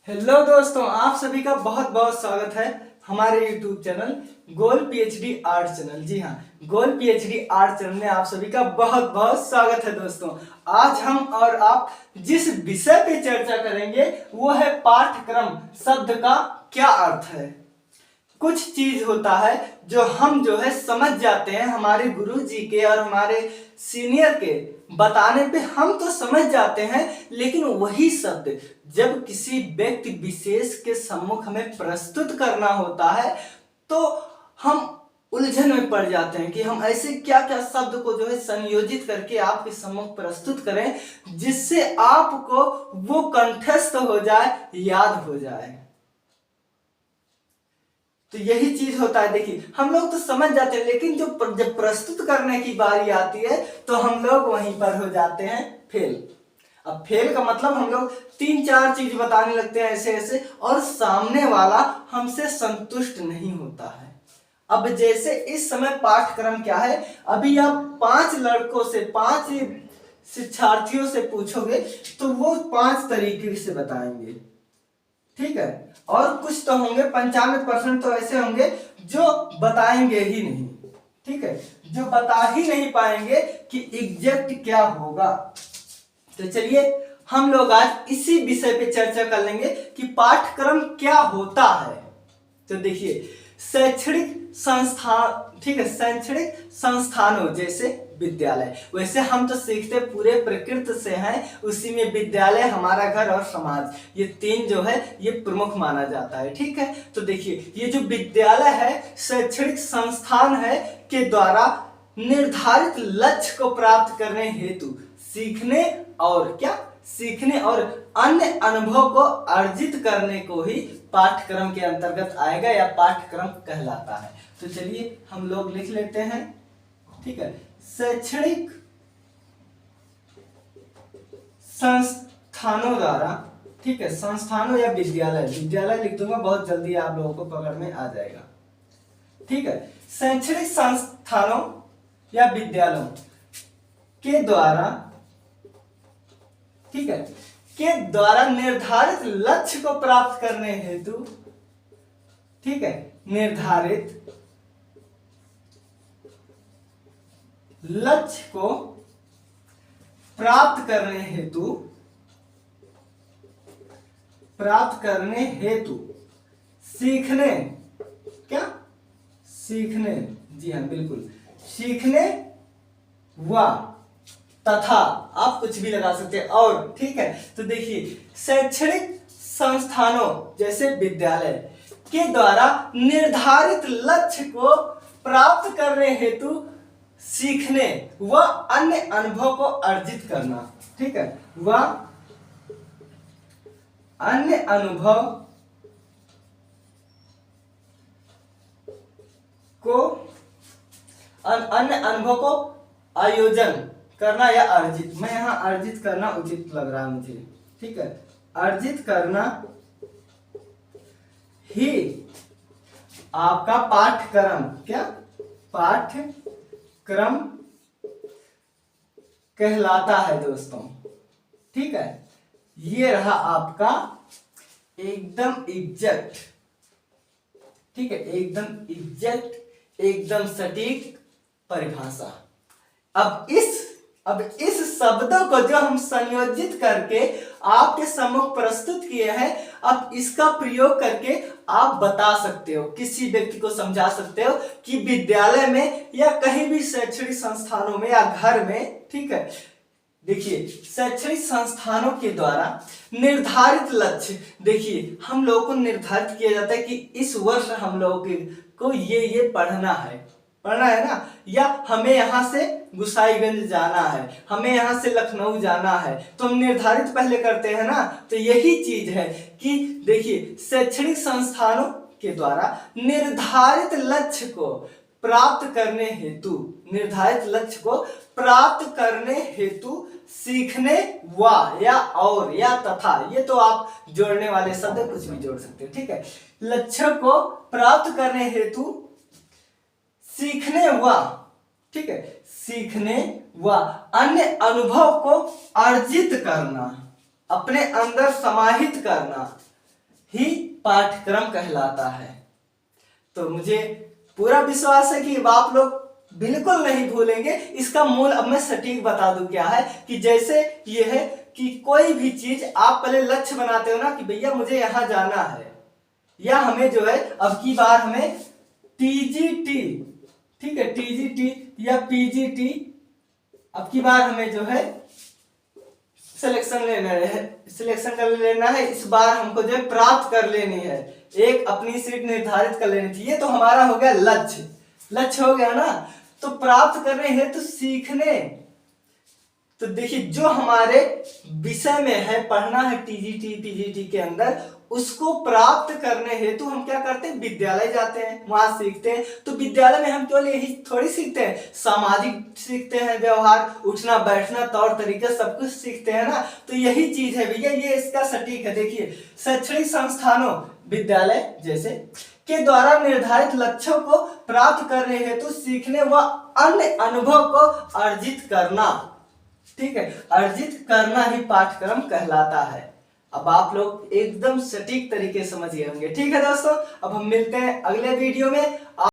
Hello दोस्तों, आप सभी का बहुत बहुत स्वागत है हमारे YouTube चैनल गोल पीएचडी आर्ट चैनल। जी हाँ, गोल पीएचडी आर्ट चैनल में आप सभी का बहुत बहुत स्वागत है। दोस्तों, आज हम और आप जिस विषय पे चर्चा करेंगे वो है पाठ्यक्रम शब्द का क्या अर्थ है। कुछ चीज होता है जो हम समझ जाते हैं, हमारे गुरु जी के और हमारे सीनियर के बताने पे हम तो समझ जाते हैं, लेकिन वही शब्द जब किसी व्यक्ति विशेष के सम्मुख हमें प्रस्तुत करना होता है तो हम उलझन में पड़ जाते हैं कि हम ऐसे क्या क्या शब्द को संयोजित करके आपके सम्मुख प्रस्तुत करें जिससे आपको वो कंठस्थ हो जाए, याद हो जाए। तो यही चीज होता है। देखिए, हम लोग तो समझ जाते हैं, लेकिन जब प्रस्तुत करने की बारी आती है तो हम लोग वहीं पर हो जाते हैं फेल। अब फेल का मतलब हम लोग 3-4 चीज बताने लगते हैं ऐसे ऐसे, और सामने वाला हमसे संतुष्ट नहीं होता है। अब जैसे इस समय पाठ्यक्रम क्या है, अभी आप 5 लड़कों से 5 शिक्षार्थियों से पूछोगे तो वो 5 तरीके से बताएंगे, ठीक है। और कुछ तो होंगे, 95% तो ऐसे होंगे जो बताएंगे ही नहीं, ठीक है, जो बता ही नहीं पाएंगे कि एग्जैक्ट क्या होगा। तो चलिए हम लोग आज इसी विषय पे चर्चा कर लेंगे कि पाठ्यक्रम क्या होता है। तो देखिए, शैक्षणिक संस्थान, ठीक है, शैक्षणिक संस्थानों जैसे विद्यालय, वैसे हम तो सीखते पूरे प्रकृति से हैं, उसी में विद्यालय, हमारा घर और समाज, ये 3 ये प्रमुख माना जाता है, ठीक है। तो देखिए, ये जो विद्यालय है शैक्षणिक संस्थान है के द्वारा निर्धारित लक्ष्य को प्राप्त करने हेतु सीखने और अन्य अनुभव को अर्जित करने को ही पाठ्यक्रम के अंतर्गत आएगा या पाठ्यक्रम कहलाता है। तो चलिए हम लोग लिख लेते हैं, ठीक है। शैक्षणिक संस्थानों द्वारा, ठीक है, संस्थानों या विद्यालय लिख दूंगा, बहुत जल्दी आप लोगों को पकड़ में आ जाएगा, ठीक है। शैक्षणिक संस्थानों या विद्यालयों के द्वारा, ठीक है, के द्वारा निर्धारित लक्ष्य को प्राप्त करने हेतु, ठीक है, निर्धारित लक्ष्य को प्राप्त करने हेतु सीखने, जी हाँ बिल्कुल, सीखने व तथा, आप कुछ भी लगा सकते हैं और, ठीक है। तो देखिए, शैक्षणिक संस्थानों जैसे विद्यालय के द्वारा निर्धारित लक्ष्य को प्राप्त करने हेतु सीखने व अन्य अनुभव को अर्जित करना, ठीक है, व अन्य अनुभव को आयोजन करना या अर्जित, मैं यहां अर्जित करना उचित लग रहा है मुझे, ठीक है, अर्जित करना ही आपका पाठ्यक्रम कहलाता है दोस्तों, ठीक है। ये रहा आपका एकदम एग्जैक्ट, ठीक है, एकदम एग्जैक्ट, एकदम सटीक परिभाषा। अब इस शब्दों को जो हम संयोजित करके आपके सम्मुख प्रस्तुत किए हैं, अब इसका प्रयोग करके आप बता सकते हो, किसी व्यक्ति को समझा सकते हो कि विद्यालय में या कहीं भी शैक्षणिक संस्थानों में या घर में, ठीक है। देखिए, शैक्षणिक संस्थानों के द्वारा निर्धारित लक्ष्य, देखिए हम लोगों को निर्धारित किया जाता है कि इस वर्ष हम लोगों को ये पढ़ना है ना, या हमें यहां से गुसाईगंज जाना है, हमें यहां से लखनऊ जाना है, तो हम निर्धारित पहले करते हैं ना। तो यही चीज है कि देखिए, शैक्षणिक संस्थानों के द्वारा निर्धारित लक्ष्य को प्राप्त करने हेतु सीखने व या और या तथा, ये तो आप जोड़ने वाले शब्द कुछ भी जोड़ सकते हो, ठीक है। लक्ष्य को प्राप्त करने हेतु सीखने व, ठीक है, सीखने व अन्य अनुभव को अर्जित करना, अपने अंदर समाहित करना, ही पाठ्यक्रम कहलाता है। तो मुझे पूरा विश्वास है कि आप लोग बिल्कुल नहीं भूलेंगे। इसका मूल अब मैं सटीक बता दूं क्या है, कि जैसे ये है कि कोई भी चीज आप पहले लक्ष्य बनाते हो ना कि भैया मुझे यहां जाना है, या हमें जो है अब की बार हमें टीजीटी, ठीक है, टीजीटी या पीजीटी अब की बार हमें जो है सिलेक्शन कर लेना है। इस बार हमको जो है प्राप्त कर लेनी है, एक अपनी सीट निर्धारित कर लेनी थी। ये तो हमारा हो गया लक्ष्य, लक्ष्य हो गया ना। तो प्राप्त करने हैं तो सीखने, तो देखिए जो हमारे विषय में है पढ़ना है टीजीटी पीजीटी के अंदर, उसको प्राप्त करने हेतु हम क्या करते हैं, विद्यालय जाते हैं, वहां सीखते हैं। तो विद्यालय में हम केवल यही थोड़ी सीखते हैं, सामाजिक सीखते हैं, व्यवहार, उठना बैठना, तौर तरीके, सब कुछ सीखते हैं ना। तो यही चीज है भैया, ये इसका सटीक है। देखिए शैक्षणिक संस्थानों, विद्यालय जैसे के द्वारा निर्धारित लक्ष्यों को प्राप्त करने हेतु सीखने व अन्य अनुभव को अर्जित करना, ठीक है, अर्जित करना ही पाठ्यक्रम कहलाता है। अब आप लोग एकदम सटीक तरीके से समझ गए होंगे। ठीक है दोस्तों, अब हम मिलते हैं अगले वीडियो में।